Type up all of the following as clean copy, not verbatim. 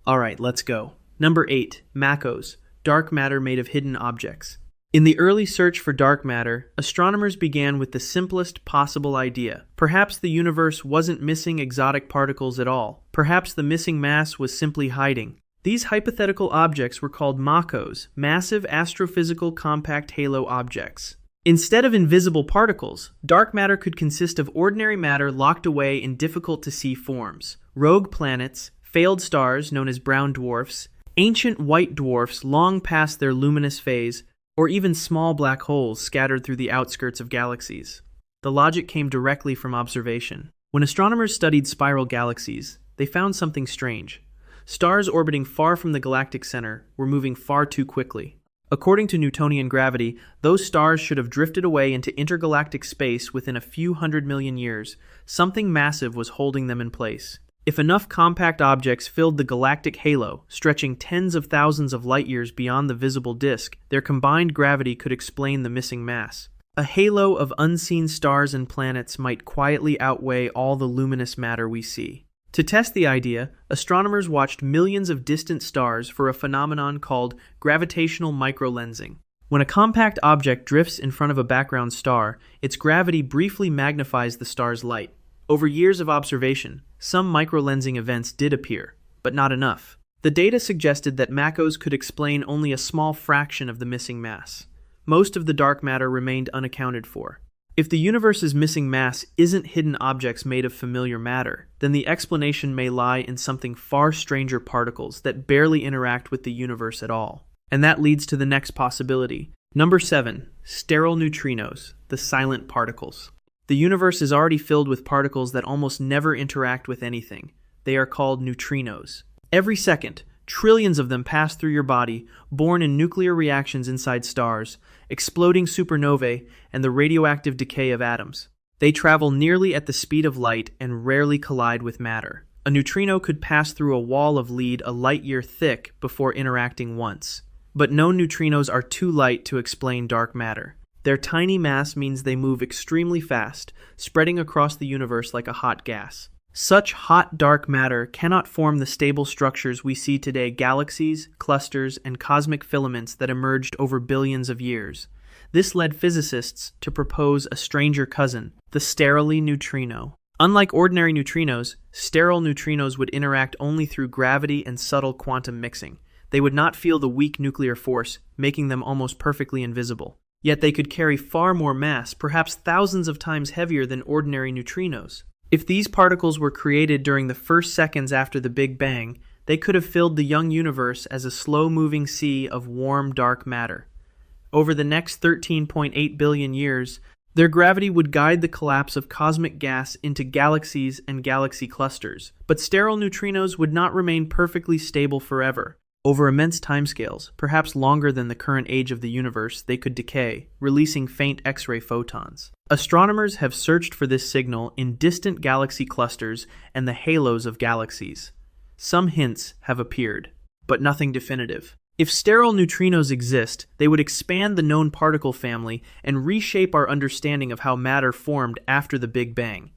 Alright, let's go. Number 8. MACHOs, dark matter made of hidden objects. In the early search for dark matter, astronomers began with the simplest possible idea. Perhaps the universe wasn't missing exotic particles at all. Perhaps the missing mass was simply hiding. These hypothetical objects were called MACHOs, massive astrophysical compact halo objects. Instead of invisible particles, dark matter could consist of ordinary matter locked away in difficult-to-see forms. Rogue planets, failed stars known as brown dwarfs, ancient white dwarfs long past their luminous phase, or even small black holes scattered through the outskirts of galaxies. The logic came directly from observation. When astronomers studied spiral galaxies, they found something strange. Stars orbiting far from the galactic center were moving far too quickly. According to Newtonian gravity, those stars should have drifted away into intergalactic space within a few 100 million years. Something massive was holding them in place. If enough compact objects filled the galactic halo, stretching tens of thousands of light-years beyond the visible disk, their combined gravity could explain the missing mass. A halo of unseen stars and planets might quietly outweigh all the luminous matter we see. To test the idea, astronomers watched millions of distant stars for a phenomenon called gravitational microlensing. When a compact object drifts in front of a background star, its gravity briefly magnifies the star's light. Over years of observation, some microlensing events did appear, but not enough. The data suggested that MACHOs could explain only a small fraction of the missing mass. Most of the dark matter remained unaccounted for. If the universe's missing mass isn't hidden objects made of familiar matter, then the explanation may lie in something far stranger: particles that barely interact with the universe at all. And that leads to the next possibility. Number 7. Sterile neutrinos, the silent particles. The universe is already filled with particles that almost never interact with anything. They are called neutrinos. Every second, trillions of them pass through your body, born in nuclear reactions inside stars, exploding supernovae, and the radioactive decay of atoms. They travel nearly at the speed of light and rarely collide with matter. A neutrino could pass through a wall of lead a light-year thick before interacting once. But no neutrinos are too light to explain dark matter. Their tiny mass means they move extremely fast, spreading across the universe like a hot gas. Such hot dark matter cannot form the stable structures we see today: galaxies, clusters, and cosmic filaments that emerged over billions of years. This led physicists to propose a stranger cousin, the sterile neutrino. Unlike ordinary neutrinos, sterile neutrinos would interact only through gravity and subtle quantum mixing. They would not feel the weak nuclear force, making them almost perfectly invisible. Yet they could carry far more mass, perhaps thousands of times heavier than ordinary neutrinos. If these particles were created during the first seconds after the Big Bang, they could have filled the young universe as a slow-moving sea of warm, dark matter. Over the next 13.8 billion years, their gravity would guide the collapse of cosmic gas into galaxies and galaxy clusters. But sterile neutrinos would not remain perfectly stable forever. Over immense timescales, perhaps longer than the current age of the universe, they could decay, releasing faint X-ray photons. Astronomers have searched for this signal in distant galaxy clusters and the halos of galaxies. Some hints have appeared, but nothing definitive. If sterile neutrinos exist, they would expand the known particle family and reshape our understanding of how matter formed after the Big Bang.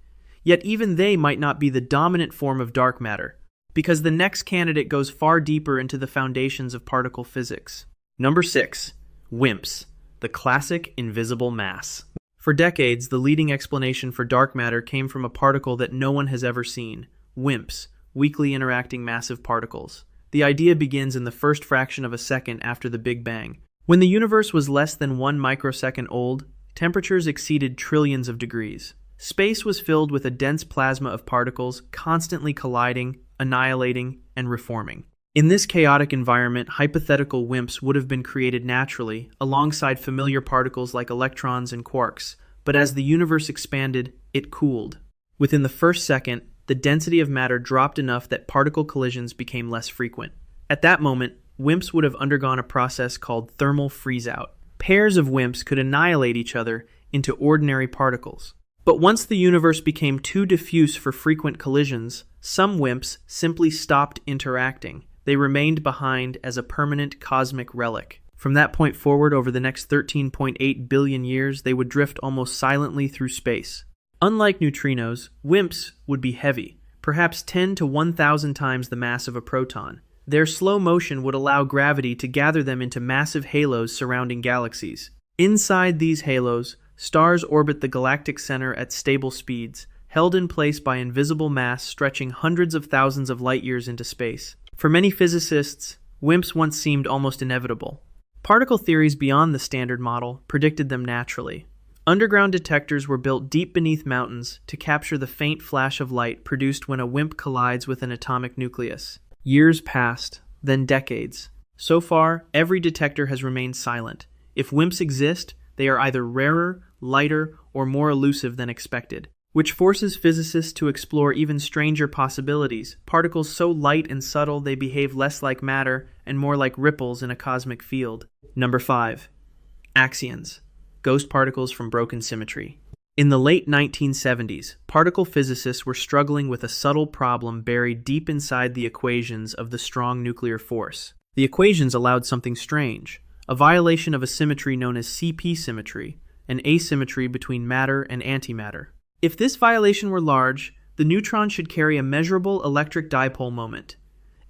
Yet even they might not be the dominant form of dark matter, because the next candidate goes far deeper into the foundations of particle physics. Number 6. WIMPs, the classic invisible mass. For decades, the leading explanation for dark matter came from a particle that no one has ever seen: WIMPs, weakly interacting massive particles. The idea begins in the first fraction of a second after the Big Bang. When the universe was less than 1 microsecond old, temperatures exceeded trillions of degrees. Space was filled with a dense plasma of particles constantly colliding, annihilating, and reforming. In this chaotic environment, hypothetical WIMPs would have been created naturally, alongside familiar particles like electrons and quarks. But as the universe expanded, it cooled. Within the first second, the density of matter dropped enough that particle collisions became less frequent. At that moment, WIMPs would have undergone a process called thermal freeze-out. Pairs of WIMPs could annihilate each other into ordinary particles. But once the universe became too diffuse for frequent collisions, some WIMPs simply stopped interacting. They remained behind as a permanent cosmic relic. From that point forward, over the next 13.8 billion years, they would drift almost silently through space. Unlike neutrinos, WIMPs would be heavy, perhaps 10 to 1,000 times the mass of a proton. Their slow motion would allow gravity to gather them into massive halos surrounding galaxies. Inside these halos, stars orbit the galactic center at stable speeds, held in place by invisible mass stretching hundreds of thousands of light-years into space. For many physicists, WIMPs once seemed almost inevitable. Particle theories beyond the standard model predicted them naturally. Underground detectors were built deep beneath mountains to capture the faint flash of light produced when a WIMP collides with an atomic nucleus. Years passed, then decades. So far, every detector has remained silent. If WIMPs exist, they are either rarer, lighter, or more elusive than expected, which forces physicists to explore even stranger possibilities, particles so light and subtle they behave less like matter and more like ripples in a cosmic field. Number 5. Axions, ghost particles from broken symmetry. In the late 1970s, particle physicists were struggling with a subtle problem buried deep inside the equations of the strong nuclear force. The equations allowed something strange, a violation of a symmetry known as CP symmetry, an asymmetry between matter and antimatter. If this violation were large, the neutron should carry a measurable electric dipole moment.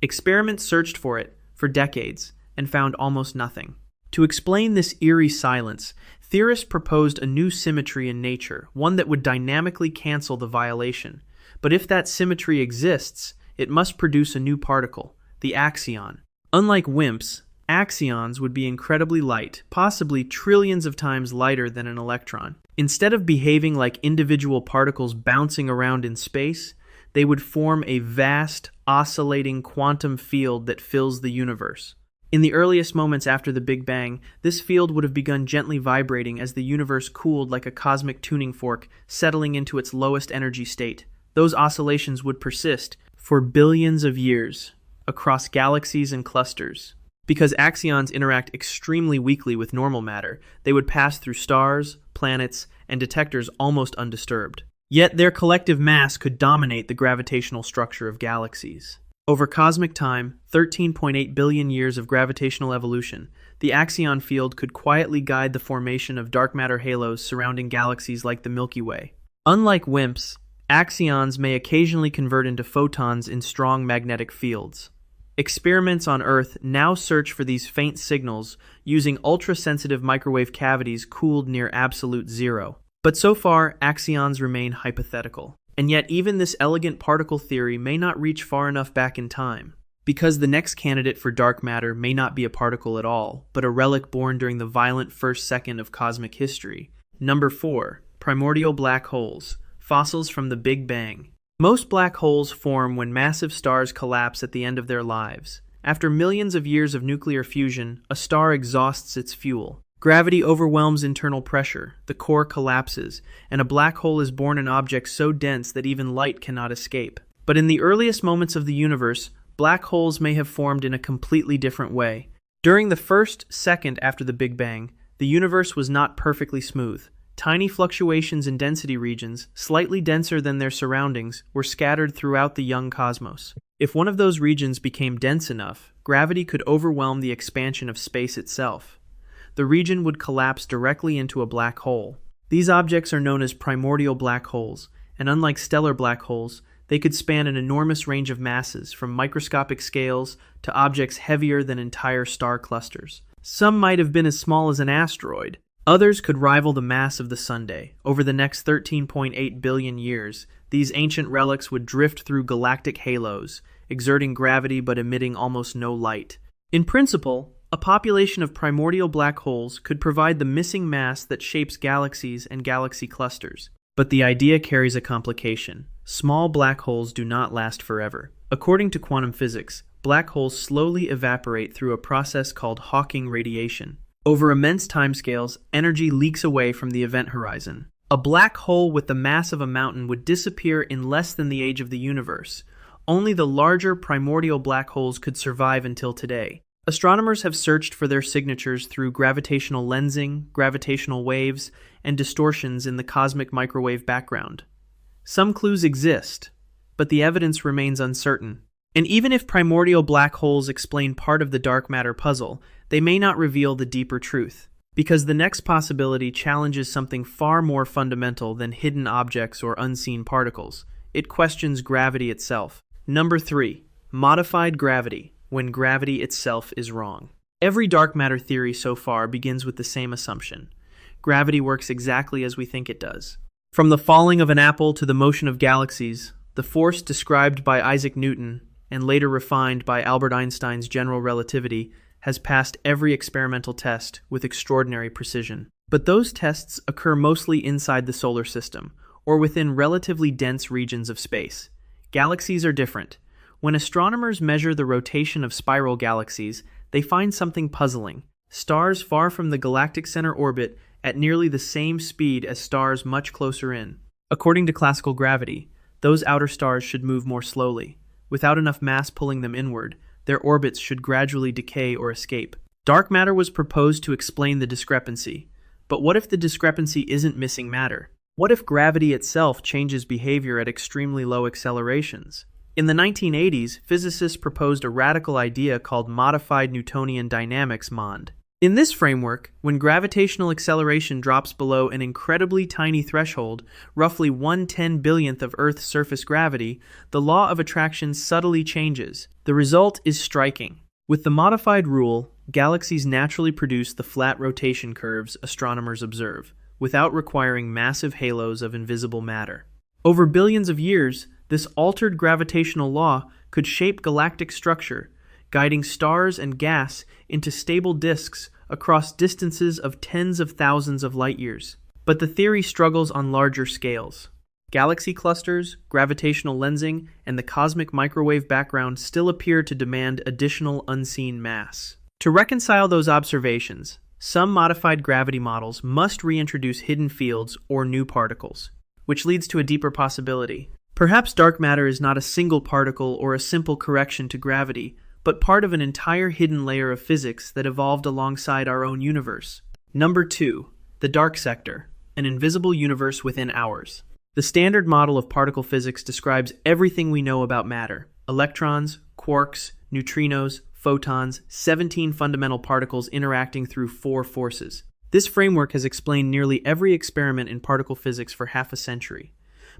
Experiments searched for it for decades and found almost nothing. To explain this eerie silence, theorists proposed a new symmetry in nature, one that would dynamically cancel the violation. But if that symmetry exists, it must produce a new particle, the axion. Unlike WIMPs, axions would be incredibly light, possibly trillions of times lighter than an electron. Instead of behaving like individual particles bouncing around in space, they would form a vast, oscillating quantum field that fills the universe. In the earliest moments after the Big Bang, this field would have begun gently vibrating as the universe cooled like a cosmic tuning fork, settling into its lowest energy state. Those oscillations would persist for billions of years, across galaxies and clusters. Because axions interact extremely weakly with normal matter, they would pass through stars, planets, and detectors almost undisturbed. Yet their collective mass could dominate the gravitational structure of galaxies. Over cosmic time, 13.8 billion years of gravitational evolution, the axion field could quietly guide the formation of dark matter halos surrounding galaxies like the Milky Way. Unlike WIMPs, axions may occasionally convert into photons in strong magnetic fields. Experiments on Earth now search for these faint signals using ultra-sensitive microwave cavities cooled near absolute zero. But so far, axions remain hypothetical. And yet even this elegant particle theory may not reach far enough back in time, because the next candidate for dark matter may not be a particle at all, but a relic born during the violent first second of cosmic history. Number 4. Primordial black holes, fossils from the Big Bang. Most black holes form when massive stars collapse at the end of their lives. After millions of years of nuclear fusion, a star exhausts its fuel. Gravity overwhelms internal pressure, the core collapses, and a black hole is born an object so dense that even light cannot escape. But in the earliest moments of the universe, black holes may have formed in a completely different way. During the first second after the Big Bang, the universe was not perfectly smooth. Tiny fluctuations in density regions, slightly denser than their surroundings, were scattered throughout the young cosmos. If one of those regions became dense enough, gravity could overwhelm the expansion of space itself. The region would collapse directly into a black hole. These objects are known as primordial black holes, and unlike stellar black holes, they could span an enormous range of masses, from microscopic scales to objects heavier than entire star clusters. Some might have been as small as an asteroid. Others could rival the mass of the Sunday. Over the next 13.8 billion years, these ancient relics would drift through galactic halos, exerting gravity but emitting almost no light. In principle, a population of primordial black holes could provide the missing mass that shapes galaxies and galaxy clusters. But the idea carries a complication. Small black holes do not last forever. According to quantum physics, black holes slowly evaporate through a process called Hawking radiation. Over immense timescales, energy leaks away from the event horizon. A black hole with the mass of a mountain would disappear in less than the age of the universe. Only the larger primordial black holes could survive until today. Astronomers have searched for their signatures through gravitational lensing, gravitational waves, and distortions in the cosmic microwave background. Some clues exist, but the evidence remains uncertain. And even if primordial black holes explain part of the dark matter puzzle, they may not reveal the deeper truth, because the next possibility challenges something far more fundamental than hidden objects or unseen particles. It questions gravity itself. Number 3. Modified gravity, when gravity itself is wrong. Every dark matter theory so far begins with the same assumption. Gravity works exactly as we think it does. From the falling of an apple to the motion of galaxies, the force described by Isaac Newton and later refined by Albert Einstein's general relativity has passed every experimental test with extraordinary precision. But those tests occur mostly inside the solar system, or within relatively dense regions of space. Galaxies are different. When astronomers measure the rotation of spiral galaxies, they find something puzzling. Stars far from the galactic center orbit at nearly the same speed as stars much closer in. According to classical gravity, those outer stars should move more slowly. Without enough mass pulling them inward, their orbits should gradually decay or escape. Dark matter was proposed to explain the discrepancy. But what if the discrepancy isn't missing matter? What if gravity itself changes behavior at extremely low accelerations? In the 1980s, physicists proposed a radical idea called modified Newtonian dynamics (MOND). In this framework, when gravitational acceleration drops below an incredibly tiny threshold, roughly 1/10 billionth of Earth's surface gravity, the law of attraction subtly changes. The result is striking. With the modified rule, galaxies naturally produce the flat rotation curves astronomers observe, without requiring massive halos of invisible matter. Over billions of years, this altered gravitational law could shape galactic structure, guiding stars and gas into stable disks across distances of tens of thousands of light-years. But the theory struggles on larger scales. Galaxy clusters, gravitational lensing, and the cosmic microwave background still appear to demand additional unseen mass. To reconcile those observations, some modified gravity models must reintroduce hidden fields or new particles, which leads to a deeper possibility. Perhaps dark matter is not a single particle or a simple correction to gravity, but part of an entire hidden layer of physics that evolved alongside our own universe. Number 2. The dark sector, an invisible universe within ours. The standard model of particle physics describes everything we know about matter: electrons, quarks, neutrinos, photons, 17 fundamental particles interacting through 4 forces. This framework has explained nearly every experiment in particle physics for half a century,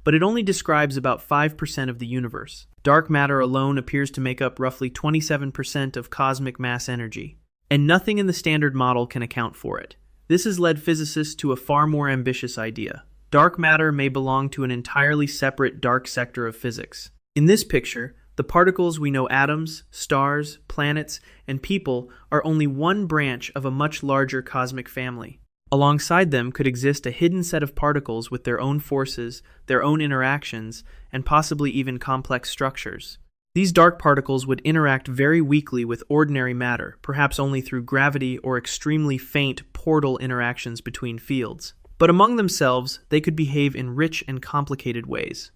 but it only describes about 5% of the universe. Dark matter alone appears to make up roughly 27% of cosmic mass energy, and nothing in the standard model can account for it. This has led physicists to a far more ambitious idea. Dark matter may belong to an entirely separate dark sector of physics. In this picture, the particles we know atoms, stars, planets, and people are only one branch of a much larger cosmic family. Alongside them could exist a hidden set of particles with their own forces, their own interactions, and possibly even complex structures. These dark particles would interact very weakly with ordinary matter, perhaps only through gravity or extremely faint portal interactions between fields. But among themselves, they could behave in rich and complicated ways.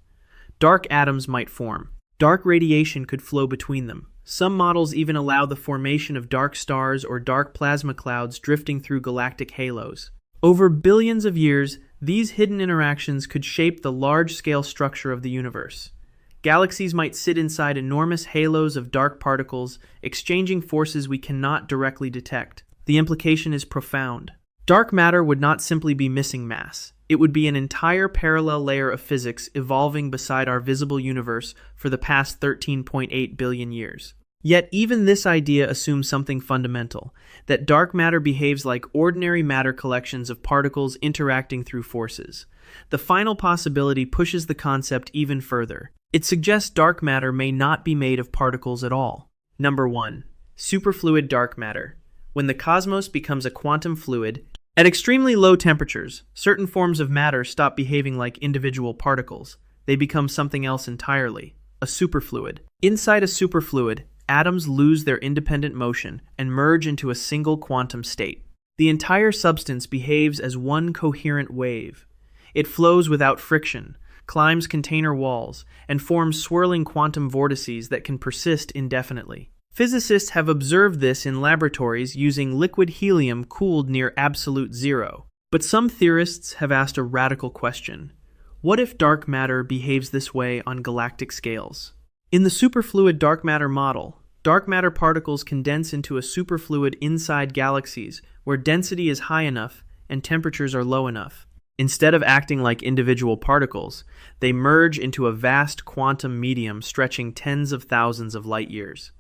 Dark atoms might form. Dark radiation could flow between them. Some models even allow the formation of dark stars or dark plasma clouds drifting through galactic halos. Over billions of years, these hidden interactions could shape the large-scale structure of the universe. Galaxies might sit inside enormous halos of dark particles, exchanging forces we cannot directly detect. The implication is profound. Dark matter would not simply be missing mass. It would be an entire parallel layer of physics evolving beside our visible universe for the past 13.8 billion years. Yet even this idea assumes something fundamental, that dark matter behaves like ordinary matter collections of particles interacting through forces. The final possibility pushes the concept even further. It suggests dark matter may not be made of particles at all. Number 1. Superfluid dark matter. When the cosmos becomes a quantum fluid, at extremely low temperatures, certain forms of matter stop behaving like individual particles. They become something else entirely, a superfluid. Inside a superfluid, atoms lose their independent motion and merge into a single quantum state. The entire substance behaves as one coherent wave. It flows without friction, climbs container walls, and forms swirling quantum vortices that can persist indefinitely. Physicists have observed this in laboratories using liquid helium cooled near absolute zero. But some theorists have asked a radical question. What if dark matter behaves this way on galactic scales? In the superfluid dark matter model, dark matter particles condense into a superfluid inside galaxies where density is high enough and temperatures are low enough. Instead of acting like individual particles, they merge into a vast quantum medium stretching tens of thousands of light years.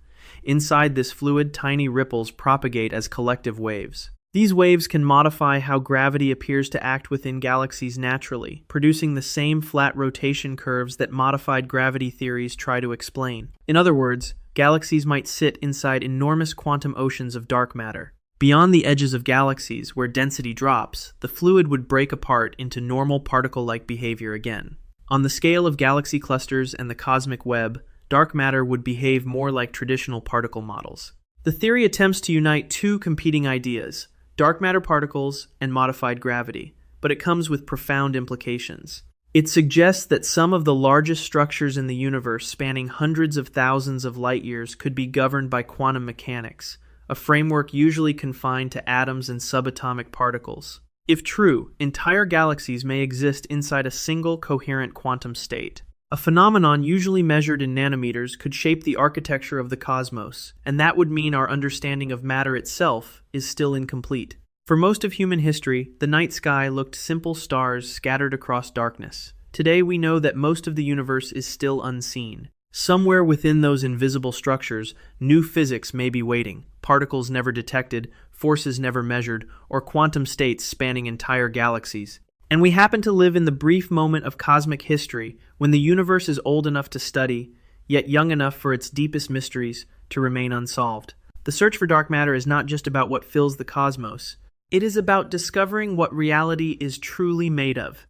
Inside this fluid, tiny ripples propagate as collective waves. These waves can modify how gravity appears to act within galaxies naturally, producing the same flat rotation curves that modified gravity theories try to explain. In other words, galaxies might sit inside enormous quantum oceans of dark matter. Beyond the edges of galaxies, where density drops, the fluid would break apart into normal particle-like behavior again. On the scale of galaxy clusters and the cosmic web, dark matter would behave more like traditional particle models. The theory attempts to unite two competing ideas: dark matter particles and modified gravity, but it comes with profound implications. It suggests that some of the largest structures in the universe, spanning hundreds of thousands of light years, could be governed by quantum mechanics, a framework usually confined to atoms and subatomic particles. If true, entire galaxies may exist inside a single coherent quantum state. A phenomenon usually measured in nanometers could shape the architecture of the cosmos, and that would mean our understanding of matter itself is still incomplete. For most of human history, the night sky looked simple stars scattered across darkness. Today we know that most of the universe is still unseen. Somewhere within those invisible structures, new physics may be waiting: particles never detected, forces never measured, or quantum states spanning entire galaxies. And we happen to live in the brief moment of cosmic history when the universe is old enough to study, yet young enough for its deepest mysteries to remain unsolved. The search for dark matter is not just about what fills the cosmos. It is about discovering what reality is truly made of.